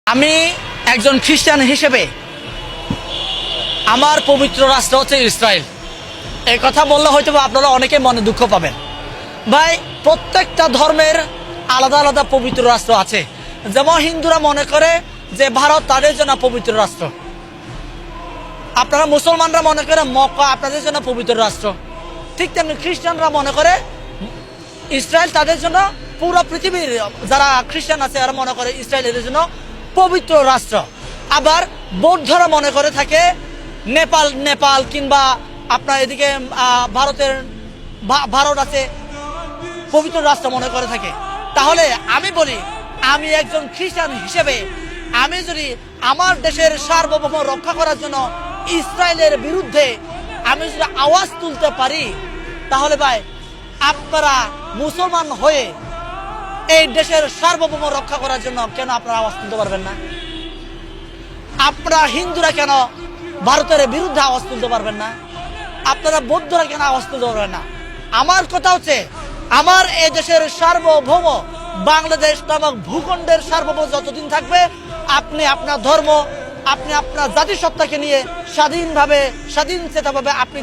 আমি একজন খ্রিস্টান হিসেবে আমার পবিত্র রাষ্ট্র হচ্ছে ইসরায়েল। এই কথা বললে হয়তো আপনারা অনেকে মনে দুঃখ পাবেন। ভাই, প্রত্যেকটা ধর্মের আলাদা আলাদা পবিত্র রাষ্ট্র আছে। যেমন হিন্দুরা মনে করে যে ভারত তাদের জন্য পবিত্র রাষ্ট্র, আপনারা মুসলমানরা মনে করে মক্কা আপনাদের জন্য পবিত্র রাষ্ট্র। ঠিক তেমনি খ্রিস্টানরা মনে করে ইসরায়েল তাদের জন্য, পুরো পৃথিবীর যারা খ্রিস্টান আছে এরা মনে করে ইসরায়েল এদের জন্য পবিত্র রাষ্ট্র। আবার বৌদ্ধরা মনে করে থাকে নেপাল কিংবা আপনার এদিকে ভারত আছে পবিত্র রাষ্ট্র মনে করে থাকে। তাহলে আমি বলি, আমি একজন খ্রিস্টান হিসেবে আমি যদি আমার দেশের সার্বভৌম রক্ষা করার জন্য ইসরায়েলের বিরুদ্ধে আমি যদি আওয়াজ তুলতে পারি, তাহলে ভাই আপনারা মুসলমান হয়ে এই দেশের সার্বভৌম রক্ষা করার জন্য কেন আপনারা আওয়াজ তুলতে পারবেন না? আপনারা হিন্দুরা কেন ভারতের বিরুদ্ধে আওয়াজ তুলতে পারবেন না? আপনারা বৌদ্ধরা কেন আওয়াজ তুলতে পারবেন না? আমার কথা হচ্ছে, আমার এই দেশের সার্বভৌম বাংলাদেশ নামক ভূখণ্ডের সার্বভৌম যতদিন থাকবে, আপনি আপনার ধর্ম, আপনি আপনার জাতিসত্তাকে নিয়ে স্বাধীনচেতাভাবে আপনি